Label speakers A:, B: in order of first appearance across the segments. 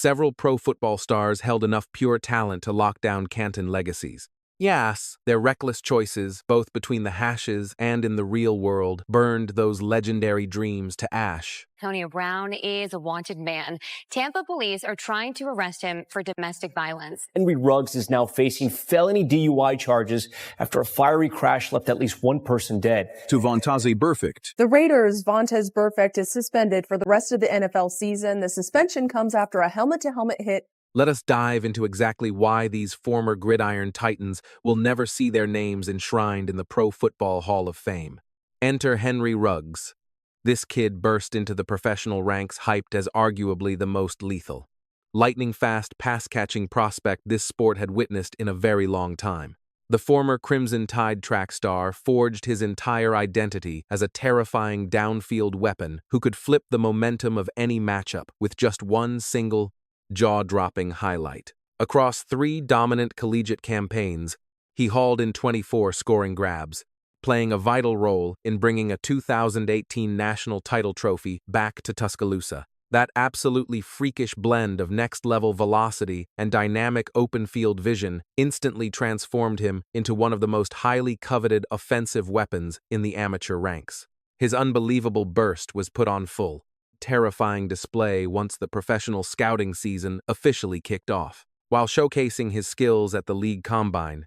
A: Several pro football stars held enough pure talent to lock down Canton legacies. Yes, their reckless choices, both between the hashes and in the real world, burned those legendary dreams to ash.
B: Antonio Brown is a wanted man. Tampa police are trying to arrest him for domestic violence.
C: Henry Ruggs is now facing felony DUI charges after a fiery crash left at least one person dead.
D: To Vontaze Burfict.
E: The Raiders' Vontaze Burfict is suspended for the rest of the NFL season. The suspension comes after a helmet-to-helmet hit.
A: Let us dive into exactly why these former gridiron titans will never see their names enshrined in the Pro Football Hall of Fame. Enter Henry Ruggs. This kid burst into the professional ranks hyped as arguably the most lethal. Lightning-fast, pass-catching prospect this sport had witnessed in a very long time. The former Crimson Tide track star forged his entire identity as a terrifying downfield weapon who could flip the momentum of any matchup with just one single, jaw-dropping highlight. Across 3 dominant collegiate campaigns, he hauled in 24 scoring grabs, playing a vital role in bringing a 2018 national title trophy back to Tuscaloosa. That absolutely freakish blend of next-level velocity and dynamic open-field vision instantly transformed him into one of the most highly coveted offensive weapons in the amateur ranks. His unbelievable burst was put on full, terrifying display once the professional scouting season officially kicked off. While showcasing his skills at the league combine,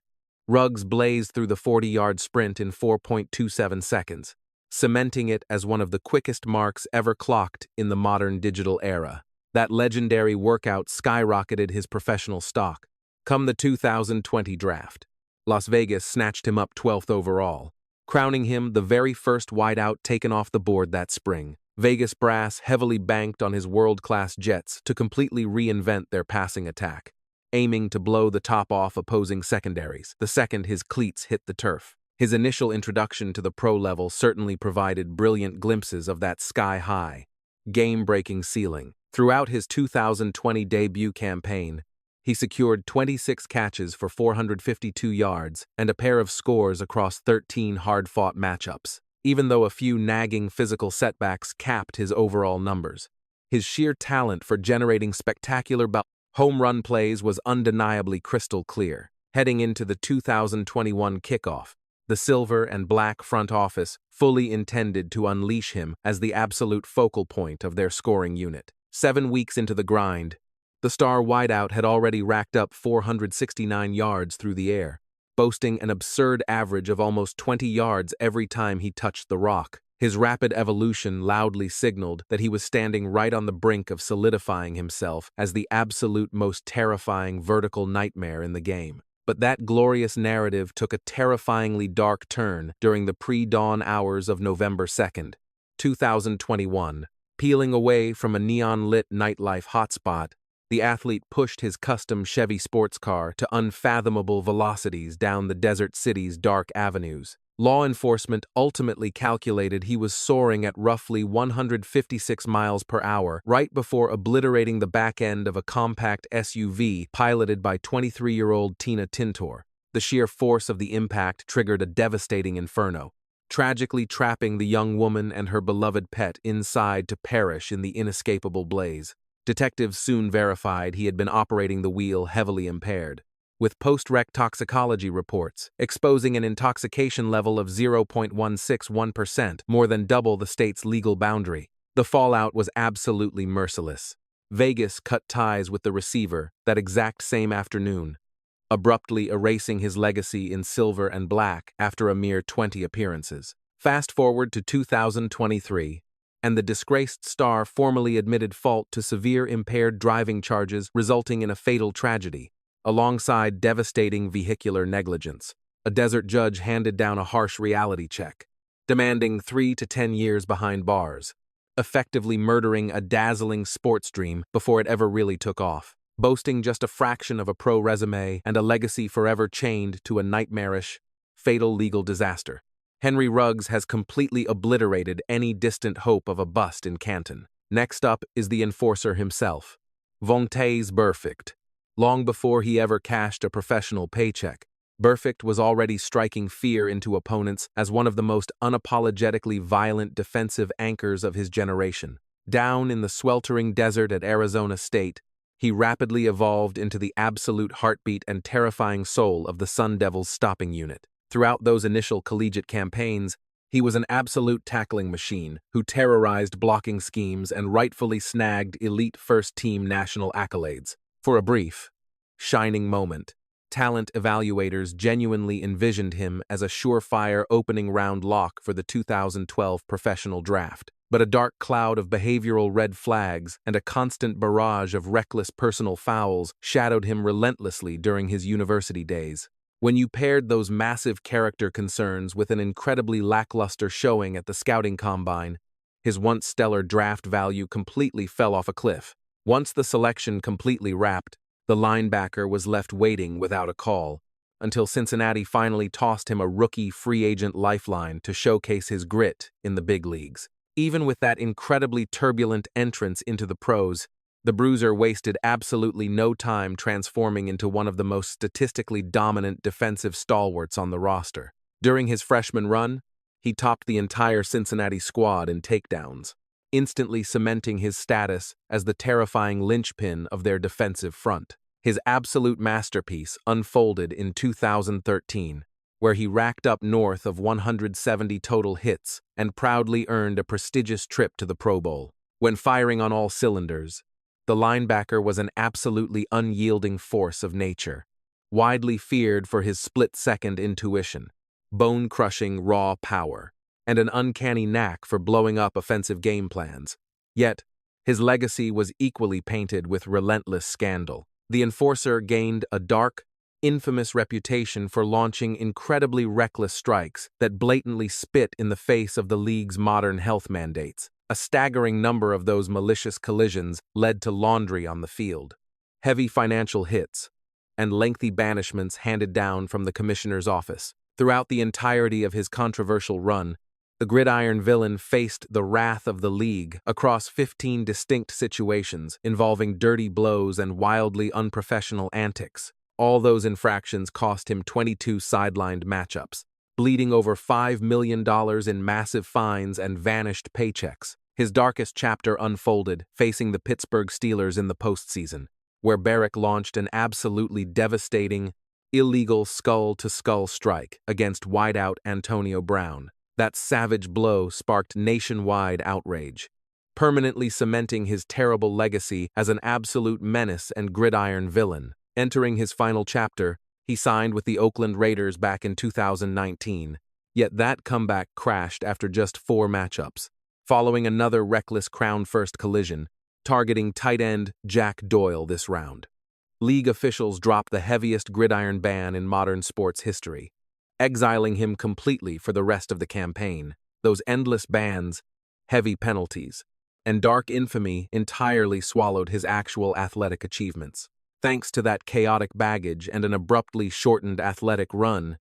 A: Ruggs blazed through the 40-yard sprint in 4.27 seconds, cementing it as one of the quickest marks ever clocked in the modern digital era. That legendary workout skyrocketed his professional stock. Come the 2020 draft, Las Vegas snatched him up 12th overall, crowning him the very first wideout taken off the board that spring. Vegas brass heavily banked on his world-class Jets to completely reinvent their passing attack, aiming to blow the top off opposing secondaries the second his cleats hit the turf. His initial introduction to the pro level certainly provided brilliant glimpses of that sky-high, game-breaking ceiling. Throughout his 2020 debut campaign, he secured 26 catches for 452 yards and a pair of scores across 13 hard-fought matchups. Even though a few nagging physical setbacks capped his overall numbers, his sheer talent for generating spectacular home run plays was undeniably crystal clear. Heading into the 2021 kickoff, the silver and black front office fully intended to unleash him as the absolute focal point of their scoring unit. 7 weeks into the grind, the star wideout had already racked up 469 yards through the air, boasting an absurd average of almost 20 yards every time he touched the rock. His rapid evolution loudly signaled that he was standing right on the brink of solidifying himself as the absolute most terrifying vertical nightmare in the game. But that glorious narrative took a terrifyingly dark turn during the pre-dawn hours of November 2nd, 2021. Peeling away from a neon-lit nightlife hotspot, the athlete pushed his custom Chevy sports car to unfathomable velocities down the desert city's dark avenues. Law enforcement ultimately calculated he was soaring at roughly 156 miles per hour right before obliterating the back end of a compact SUV piloted by 23-year-old Tina Tintor. The sheer force of the impact triggered a devastating inferno, tragically trapping the young woman and her beloved pet inside to perish in the inescapable blaze. Detectives soon verified he had been operating the wheel heavily impaired, with post-wreck toxicology reports exposing an intoxication level of 0.161%, more than double the state's legal boundary. The fallout was absolutely merciless. Vegas cut ties with the receiver that exact same afternoon, abruptly erasing his legacy in silver and black after a mere 20 appearances. Fast forward to 2023, and the disgraced star formally admitted fault to severe impaired driving charges resulting in a fatal tragedy, alongside devastating vehicular negligence. A desert judge handed down a harsh reality check, demanding 3 to 10 years behind bars, effectively murdering a dazzling sports dream before it ever really took off. Boasting just a fraction of a pro resume and a legacy forever chained to a nightmarish, fatal legal disaster, Henry Ruggs has completely obliterated any distant hope of a bust in Canton. Next up is the enforcer himself, Vontaze Burfict. Long before he ever cashed a professional paycheck, Burfict was already striking fear into opponents as one of the most unapologetically violent defensive anchors of his generation. Down in the sweltering desert at Arizona State, he rapidly evolved into the absolute heartbeat and terrifying soul of the Sun Devils stopping unit. Throughout those initial collegiate campaigns, he was an absolute tackling machine who terrorized blocking schemes and rightfully snagged elite first-team national accolades. For a brief, shining moment, talent evaluators genuinely envisioned him as a surefire opening round lock for the 2012 professional draft. But a dark cloud of behavioral red flags and a constant barrage of reckless personal fouls shadowed him relentlessly during his university days. When you paired those massive character concerns with an incredibly lackluster showing at the scouting combine, his once stellar draft value completely fell off a cliff. Once the selection completely wrapped, the linebacker was left waiting without a call, until Cincinnati finally tossed him a rookie free agent lifeline to showcase his grit in the big leagues. Even with that incredibly turbulent entrance into the pros, the bruiser wasted absolutely no time transforming into one of the most statistically dominant defensive stalwarts on the roster. During his freshman run, he topped the entire Cincinnati squad in takedowns, instantly cementing his status as the terrifying linchpin of their defensive front. His absolute masterpiece unfolded in 2013, where he racked up north of 170 total hits and proudly earned a prestigious trip to the Pro Bowl. When firing on all cylinders, the linebacker was an absolutely unyielding force of nature, widely feared for his split-second intuition, bone-crushing raw power, and an uncanny knack for blowing up offensive game plans. Yet, his legacy was equally painted with relentless scandal. The enforcer gained a dark, infamous reputation for launching incredibly reckless strikes that blatantly spit in the face of the league's modern health mandates. A staggering number of those malicious collisions led to laundry on the field, heavy financial hits, and lengthy banishments handed down from the commissioner's office. Throughout the entirety of his controversial run, the gridiron villain faced the wrath of the league across 15 distinct situations involving dirty blows and wildly unprofessional antics. All those infractions cost him 22 sidelined matchups, bleeding over $5 million in massive fines and vanished paychecks. His darkest chapter unfolded, facing the Pittsburgh Steelers in the postseason, where Barrick launched an absolutely devastating, illegal skull-to-skull strike against wideout Antonio Brown. That savage blow sparked nationwide outrage, permanently cementing his terrible legacy as an absolute menace and gridiron villain. Entering his final chapter, he signed with the Oakland Raiders back in 2019, yet that comeback crashed after just 4 matchups, following another reckless crown-first collision, targeting tight end Jack Doyle this round. League officials dropped the heaviest gridiron ban in modern sports history, exiling him completely for the rest of the campaign. Those endless bans, heavy penalties, and dark infamy entirely swallowed his actual athletic achievements. Thanks to that chaotic baggage and an abruptly shortened athletic run,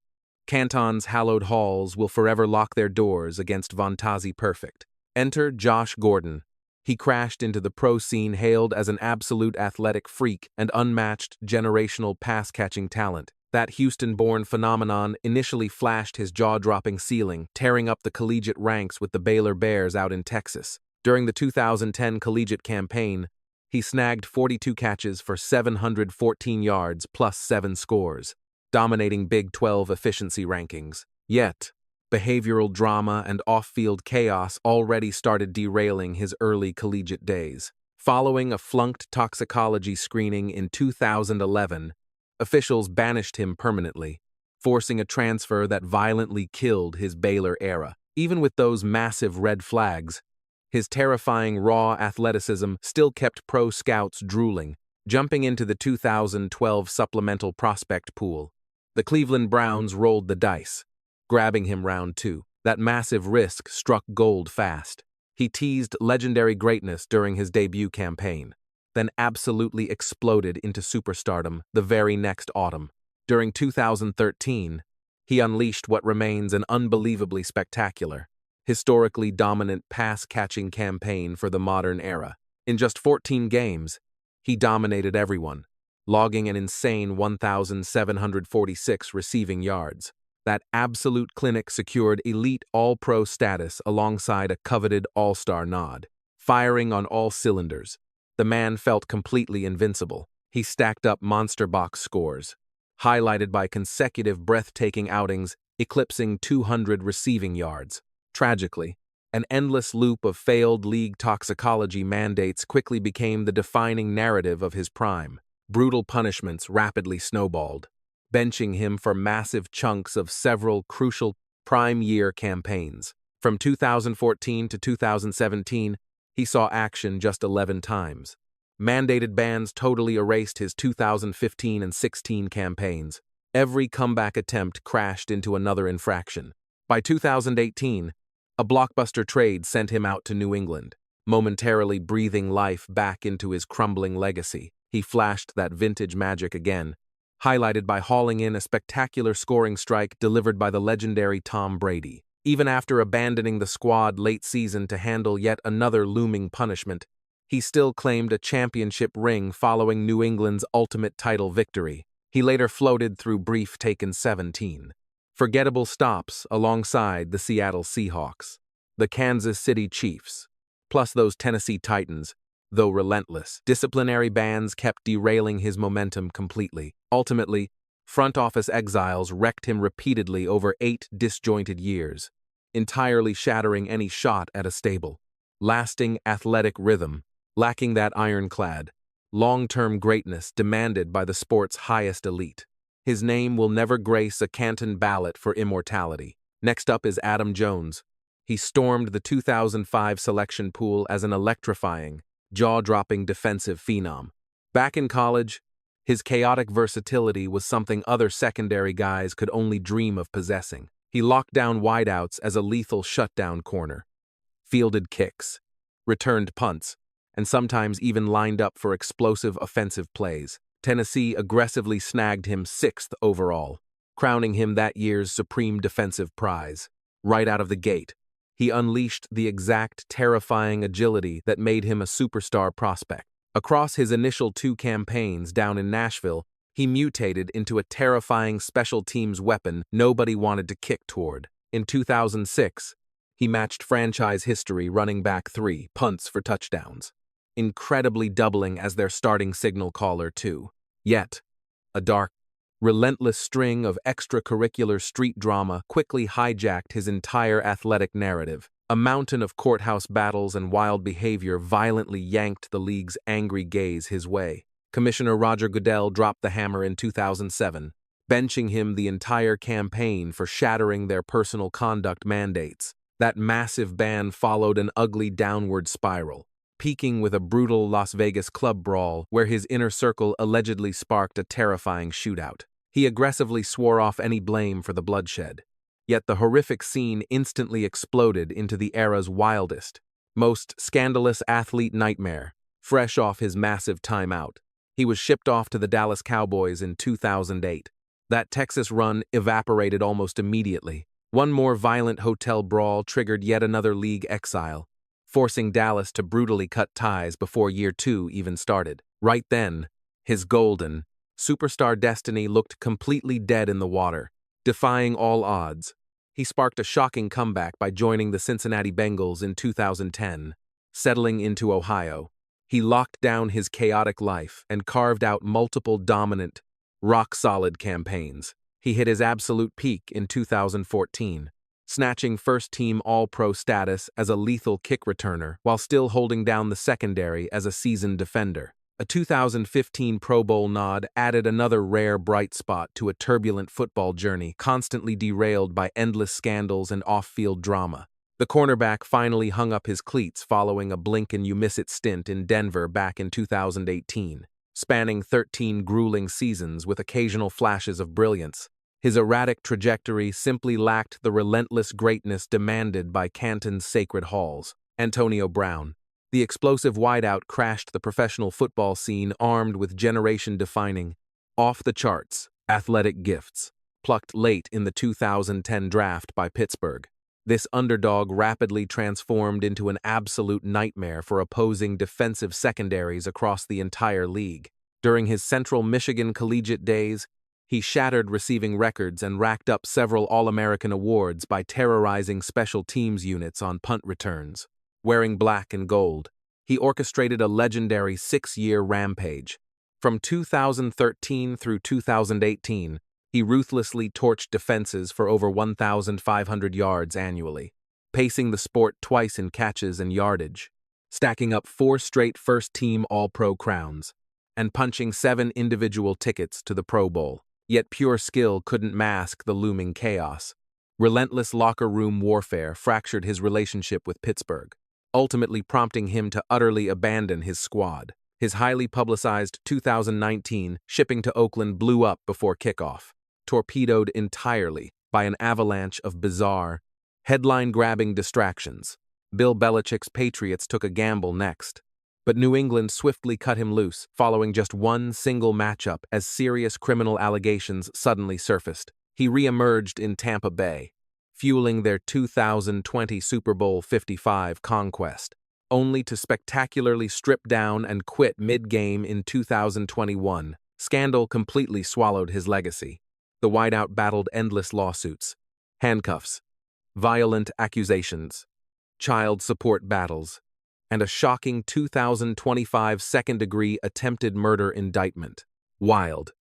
A: Canton's hallowed halls will forever lock their doors against Vontaze Burfict. Enter Josh Gordon. He crashed into the pro scene hailed as an absolute athletic freak and unmatched generational pass-catching talent. That Houston-born phenomenon initially flashed his jaw-dropping ceiling, tearing up the collegiate ranks with the Baylor Bears out in Texas. During the 2010 collegiate campaign, he snagged 42 catches for 714 yards plus 7 scores, dominating Big 12 efficiency rankings. Yet, behavioral drama and off-field chaos already started derailing his early collegiate days. Following a flunked toxicology screening in 2011, officials banished him permanently, forcing a transfer that violently killed his Baylor era. Even with those massive red flags, his terrifying raw athleticism still kept pro scouts drooling. Jumping into the 2012 supplemental prospect pool, the Cleveland Browns rolled the dice, grabbing him round 2. That massive risk struck gold fast. He teased legendary greatness during his debut campaign, then absolutely exploded into superstardom the very next autumn. During 2013, he unleashed what remains an unbelievably spectacular, historically dominant pass-catching campaign for the modern era. In just 14 games, he dominated everyone, logging an insane 1,746 receiving yards. That absolute clinic secured elite all-pro status alongside a coveted all-star nod. Firing on all cylinders, The man felt completely invincible. He stacked up monster box scores, highlighted by consecutive breathtaking outings eclipsing 200 receiving yards. Tragically, an endless loop of failed league toxicology mandates quickly became the defining narrative of his prime. Brutal punishments rapidly snowballed, benching him for massive chunks of several crucial prime-year campaigns. From 2014 to 2017, he saw action just 11 times. Mandated bans totally erased his 2015 and 16 campaigns. Every comeback attempt crashed into another infraction. By 2018, a blockbuster trade sent him out to New England, momentarily breathing life back into his crumbling legacy. He flashed that vintage magic again, highlighted by hauling in a spectacular scoring strike delivered by the legendary Tom Brady. Even after abandoning the squad late season to handle yet another looming punishment, he still claimed a championship ring following New England's ultimate title victory. He later floated through brief taken 17 forgettable stops alongside the Seattle Seahawks, the Kansas City Chiefs, plus those Tennessee Titans. Though relentless, disciplinary bans kept derailing his momentum completely. Ultimately, front office exiles wrecked him repeatedly over 8 disjointed years, entirely shattering any shot at a stable, lasting athletic rhythm, lacking that ironclad, long-term greatness demanded by the sport's highest elite. His name will never grace a Canton ballot for immortality. Next up is Adam Jones. He stormed the 2005 selection pool as an electrifying, jaw-dropping defensive phenom. Back in college, his chaotic versatility was something other secondary guys could only dream of possessing. He locked down wideouts as a lethal shutdown corner, fielded kicks, returned punts, and sometimes even lined up for explosive offensive plays. Tennessee aggressively snagged him 6th overall, crowning him that year's supreme defensive prize. Right out of the gate, he unleashed the exact terrifying agility that made him a superstar prospect. Across his initial 2 campaigns down in Nashville, he mutated into a terrifying special teams weapon nobody wanted to kick toward. In 2006, he matched franchise history running back 3 punts for touchdowns, incredibly doubling as their starting signal caller too. Yet, a dark, relentless string of extracurricular street drama quickly hijacked his entire athletic narrative. A mountain of courthouse battles and wild behavior violently yanked the league's angry gaze his way. Commissioner Roger Goodell dropped the hammer in 2007, benching him the entire campaign for shattering their personal conduct mandates. That massive ban followed an ugly downward spiral, peaking with a brutal Las Vegas club brawl where his inner circle allegedly sparked a terrifying shootout. He aggressively swore off any blame for the bloodshed. Yet the horrific scene instantly exploded into the era's wildest, most scandalous athlete nightmare. Fresh off his massive timeout, he was shipped off to the Dallas Cowboys in 2008. That Texas run evaporated almost immediately. One more violent hotel brawl triggered yet another league exile, forcing Dallas to brutally cut ties before year 2 even started. Right then, his golden, superstar destiny looked completely dead in the water. Defying all odds, he sparked a shocking comeback by joining the Cincinnati Bengals in 2010. Settling into Ohio, he locked down his chaotic life and carved out multiple dominant, rock-solid campaigns. He hit his absolute peak in 2014, snatching first-team All-Pro status as a lethal kick returner while still holding down the secondary as a seasoned defender. A 2015 Pro Bowl nod added another rare bright spot to a turbulent football journey constantly derailed by endless scandals and off-field drama. The cornerback finally hung up his cleats following a blink-and-you-miss-it stint in Denver back in 2018, spanning 13 grueling seasons with occasional flashes of brilliance. His erratic trajectory simply lacked the relentless greatness demanded by Canton's sacred halls. Antonio Brown, the explosive wideout, crashed the professional football scene armed with generation-defining, off-the-charts, athletic gifts, plucked late in the 2010 draft by Pittsburgh. This underdog rapidly transformed into an absolute nightmare for opposing defensive secondaries across the entire league. During his Central Michigan collegiate days, he shattered receiving records and racked up several All-American awards by terrorizing special teams units on punt returns. Wearing black and gold, He orchestrated a legendary 6-year rampage. From 2013 through 2018, he ruthlessly torched defenses for over 1,500 yards annually, pacing the sport twice in catches and yardage, stacking up 4 straight first-team All-Pro crowns, and punching 7 individual tickets to the Pro Bowl. Yet pure skill couldn't mask the looming chaos. Relentless locker room warfare fractured his relationship with Pittsburgh, ultimately prompting him to utterly abandon his squad. His highly publicized 2019 shipping to Oakland blew up before kickoff, torpedoed entirely by an avalanche of bizarre, headline-grabbing distractions. Bill Belichick's Patriots took a gamble next, but New England swiftly cut him loose following just one single matchup as serious criminal allegations suddenly surfaced. He re-emerged in Tampa Bay, fueling their 2020 Super Bowl 55 conquest, only to spectacularly strip down and quit mid-game in 2021. Scandal completely swallowed his legacy. The wideout battled endless lawsuits, handcuffs, violent accusations, child support battles, and a shocking 2025 second-degree attempted murder indictment. Wild,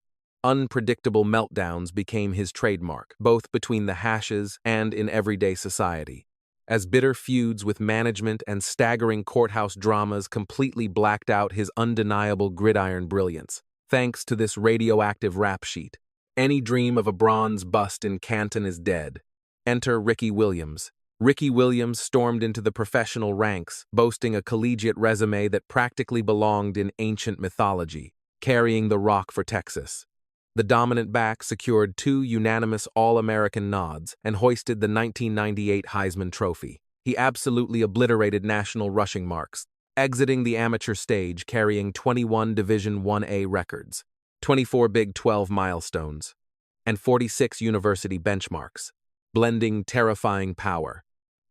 A: unpredictable meltdowns became his trademark, both between the hashes and in everyday society, as bitter feuds with management and staggering courthouse dramas completely blacked out his undeniable gridiron brilliance. Thanks to this radioactive rap sheet, any dream of a bronze bust in Canton is dead. Enter Ricky Williams. Ricky Williams stormed into the professional ranks, boasting a collegiate resume that practically belonged in ancient mythology, carrying the rock for Texas. The dominant back secured 2 unanimous All-American nods and hoisted the 1998 Heisman Trophy. He absolutely obliterated national rushing marks, exiting the amateur stage carrying 21 Division I-A records, 24 Big 12 milestones, and 46 university benchmarks, blending terrifying power,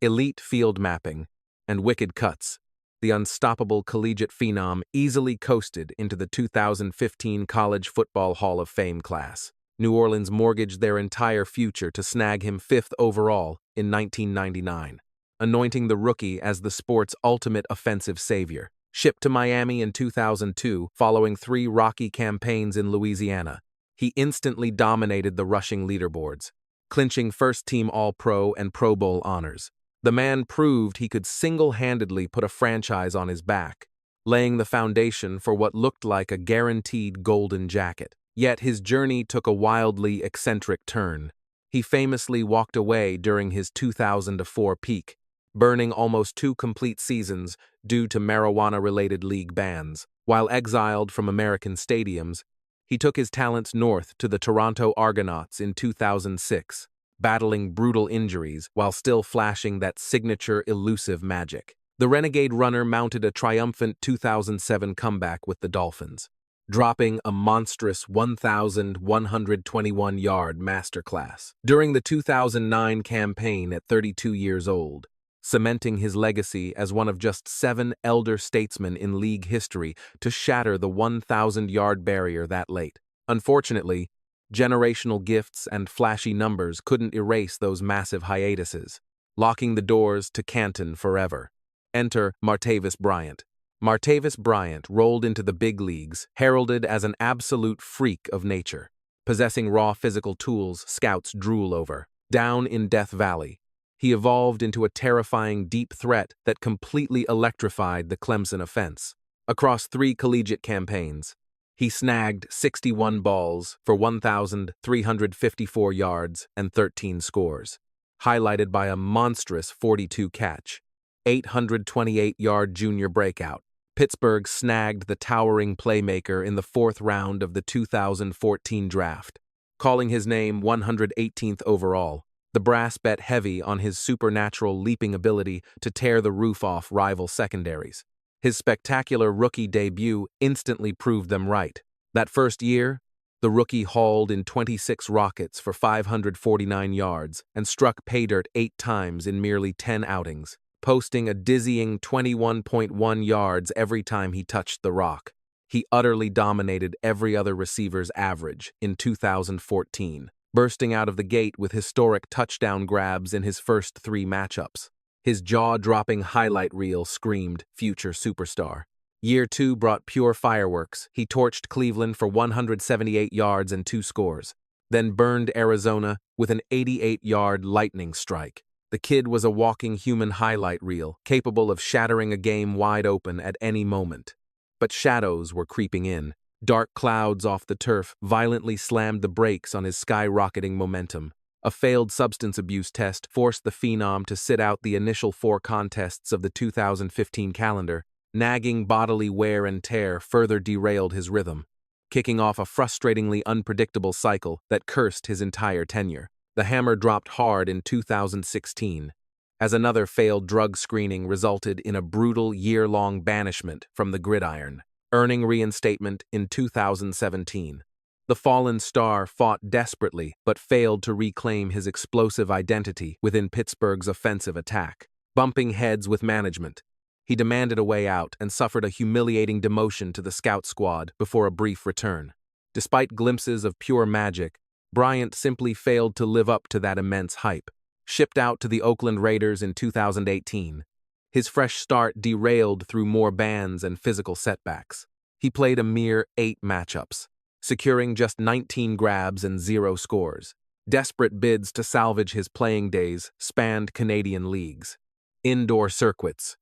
A: elite field mapping, and wicked cuts. The unstoppable collegiate phenom easily coasted into the 2015 College Football Hall of Fame class. New Orleans mortgaged their entire future to snag him 5th overall in 1999, anointing the rookie as the sport's ultimate offensive savior. Shipped to Miami in 2002 following 3 rocky campaigns in Louisiana, he instantly dominated the rushing leaderboards, clinching first-team All-Pro and Pro Bowl honors. The man proved he could single-handedly put a franchise on his back, laying the foundation for what looked like a guaranteed golden jacket. Yet his journey took a wildly eccentric turn. He famously walked away during his 2004 peak, burning almost 2 complete seasons due to marijuana-related league bans. While exiled from American stadiums, he took his talents north to the Toronto Argonauts in 2006, battling brutal injuries while still flashing that signature elusive magic. The renegade runner mounted a triumphant 2007 comeback with the Dolphins, dropping a monstrous 1,121-yard masterclass during the 2009 campaign at 32 years old, cementing his legacy as one of just 7 elder statesmen in league history to shatter the 1,000-yard barrier that late. Unfortunately, generational gifts and flashy numbers couldn't erase those massive hiatuses, locking the doors to Canton forever. Enter Martavis Bryant. Martavis Bryant rolled into the big leagues, heralded as an absolute freak of nature, possessing raw physical tools scouts drool over. Down in Death Valley, he evolved into a terrifying deep threat that completely electrified the Clemson offense. Across 3 collegiate campaigns, he snagged 61 balls for 1,354 yards and 13 scores, highlighted by a monstrous 42-catch, 828-yard junior breakout. Pittsburgh snagged the towering playmaker in the 4th round of the 2014 draft, calling his name 118th overall. The brass bet heavy on his supernatural leaping ability to tear the roof off rival secondaries. His spectacular rookie debut instantly proved them right. That first year, the rookie hauled in 26 rockets for 549 yards and struck pay dirt 8 times in merely 10 outings, posting a dizzying 21.1 yards every time he touched the rock. He utterly dominated every other receiver's average in 2014, bursting out of the gate with historic touchdown grabs in his first 3 matchups. His jaw-dropping highlight reel screamed future superstar. Year 2 brought pure fireworks. He torched Cleveland for 178 yards and 2 scores, then burned Arizona with an 88-yard lightning strike. The kid was a walking human highlight reel, capable of shattering a game wide open at any moment. But shadows were creeping in. Dark clouds off the turf violently slammed the brakes on his skyrocketing momentum. A failed substance abuse test forced the phenom to sit out the initial 4 contests of the 2015 calendar. Nagging bodily wear and tear further derailed his rhythm, kicking off a frustratingly unpredictable cycle that cursed his entire tenure. The hammer dropped hard in 2016, as another failed drug screening resulted in a brutal year-long banishment from the gridiron, earning reinstatement in 2017. The fallen star fought desperately but failed to reclaim his explosive identity within Pittsburgh's offensive attack. Bumping heads with management, he demanded a way out and suffered a humiliating demotion to the scout squad before a brief return. Despite glimpses of pure magic, Bryant simply failed to live up to that immense hype. Shipped out to the Oakland Raiders in 2018, his fresh start derailed through more bans and physical setbacks. He played a mere 8 matchups, securing just 19 grabs and 0 scores. Desperate bids to salvage his playing days spanned Canadian leagues, indoor circuits,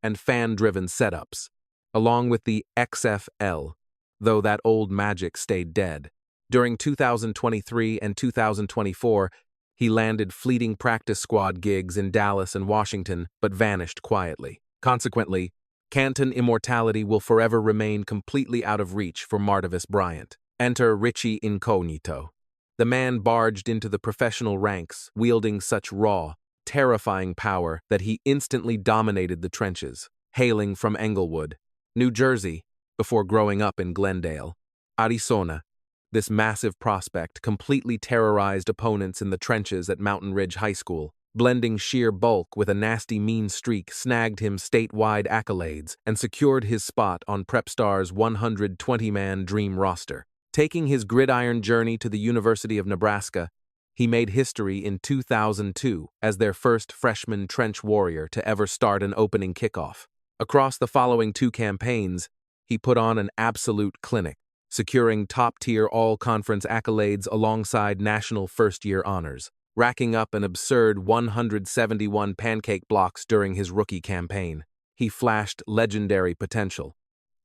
A: and fan-driven setups, along with the XFL, though that old magic stayed dead. During 2023 and 2024, he landed fleeting practice squad gigs in Dallas and Washington, but vanished quietly. Consequently, Canton immortality will forever remain completely out of reach for Martavis Bryant. Enter Richie Incognito. The man barged into the professional ranks, wielding such raw, terrifying power that he instantly dominated the trenches. Hailing from Englewood, New Jersey, before growing up in Glendale, Arizona, this massive prospect completely terrorized opponents in the trenches at Mountain Ridge High School. Blending sheer bulk with a nasty mean streak snagged him statewide accolades and secured his spot on PrepStar's 120-man dream roster. Taking his gridiron journey to the University of Nebraska, he made history in 2002 as their first freshman trench warrior to ever start an opening kickoff. Across the following 2 campaigns, he put on an absolute clinic, securing top-tier all-conference accolades alongside national first-year honors, racking up an absurd 171 pancake blocks during his rookie campaign. He flashed legendary potential.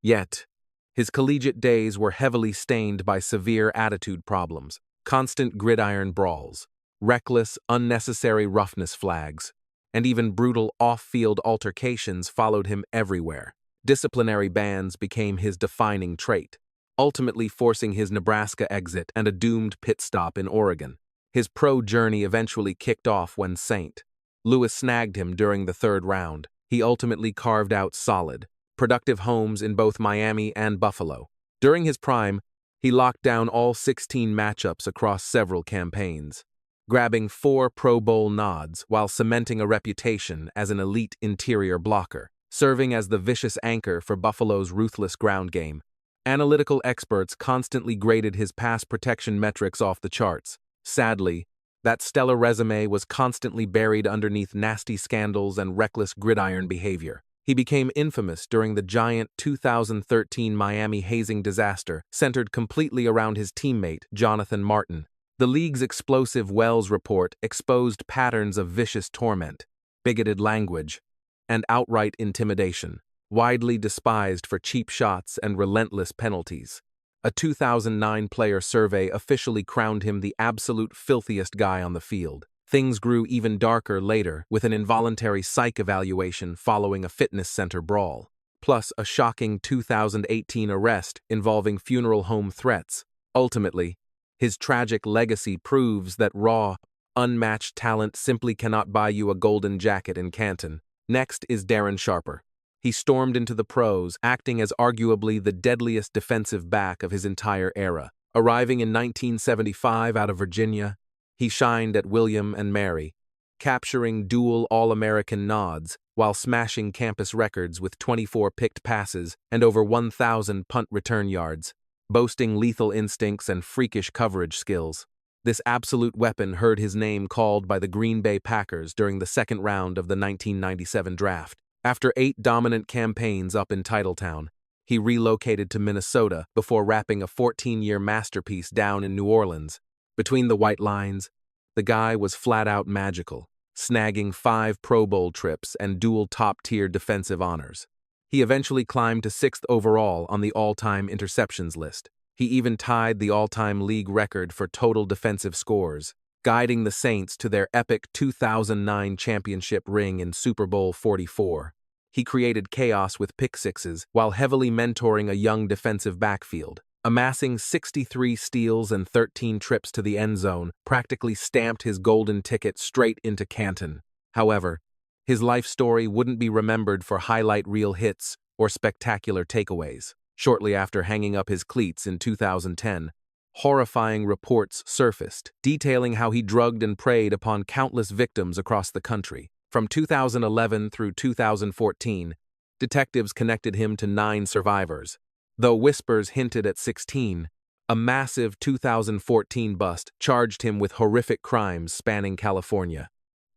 A: Yet, his collegiate days were heavily stained by severe attitude problems, constant gridiron brawls, reckless, unnecessary roughness flags, and even brutal off-field altercations followed him everywhere. Disciplinary bans became his defining trait, ultimately forcing his Nebraska exit and a doomed pit stop in Oregon. His pro journey eventually kicked off when St. Louis snagged him during the 3rd round. He ultimately carved out solid, productive homes in both Miami and Buffalo. During his prime, he locked down all 16 matchups across several campaigns, grabbing 4 Pro Bowl nods while cementing a reputation as an elite interior blocker, serving as the vicious anchor for Buffalo's ruthless ground game. Analytical experts constantly graded his pass protection metrics off the charts. Sadly, that stellar resume was constantly buried underneath nasty scandals and reckless gridiron behavior. He became infamous during the giant 2013 Miami hazing disaster, centered completely around his teammate, Jonathan Martin. The league's explosive Wells report exposed patterns of vicious torment, bigoted language, and outright intimidation, widely despised for cheap shots and relentless penalties. A 2009 player survey officially crowned him the absolute filthiest guy on the field. Things grew even darker later with an involuntary psych evaluation following a fitness center brawl, plus a shocking 2018 arrest involving funeral home threats. Ultimately, his tragic legacy proves that raw, unmatched talent simply cannot buy you a golden jacket in Canton. Next is Darren Sharper. He stormed into the pros, acting as arguably the deadliest defensive back of his entire era. Arriving in 1975 out of Virginia, he shined at William and Mary, capturing dual All-American nods while smashing campus records with 24 picked passes and over 1,000 punt return yards, boasting lethal instincts and freakish coverage skills. This absolute weapon heard his name called by the Green Bay Packers during the second round of the 1997 draft. After 8 dominant campaigns up in Titletown, he relocated to Minnesota before wrapping a 14-year masterpiece down in New Orleans. Between the white lines, the guy was flat-out magical, snagging 5 Pro Bowl trips and dual top-tier defensive honors. He eventually climbed to 6th overall on the all-time interceptions list. He even tied the all-time league record for total defensive scores, guiding the Saints to their epic 2009 championship ring in Super Bowl 44. He created chaos with pick sixes while heavily mentoring a young defensive backfield. Amassing 63 steals and 13 trips to the end zone practically stamped his golden ticket straight into Canton. However, his life story wouldn't be remembered for highlight reel hits or spectacular takeaways. Shortly after hanging up his cleats in 2010, horrifying reports surfaced, detailing how he drugged and preyed upon countless victims across the country. From 2011 through 2014, detectives connected him to 9 survivors. Though whispers hinted at 16, a massive 2014 bust charged him with horrific crimes spanning California,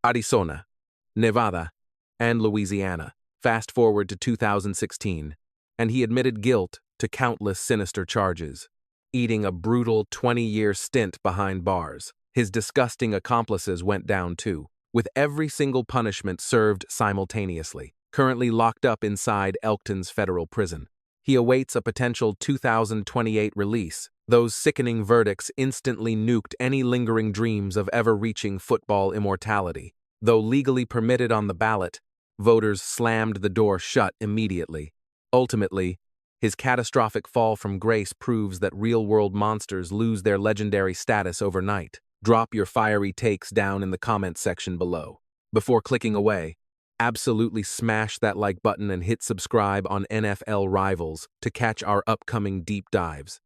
A: Arizona, Nevada, and Louisiana. Fast forward to 2016, and he admitted guilt to countless sinister charges, eating a brutal 20-year stint behind bars. His disgusting accomplices went down too, with every single punishment served simultaneously. Currently locked up inside Elkton's federal prison, he awaits a potential 2028 release. Those sickening verdicts instantly nuked any lingering dreams of ever reaching football immortality. Though legally permitted on the ballot, voters slammed the door shut immediately. Ultimately, his catastrophic fall from grace proves that real-world monsters lose their legendary status overnight. Drop your fiery takes down in the comment section below. Before clicking away, absolutely smash that like button and hit subscribe on NFL Rivals to catch our upcoming deep dives.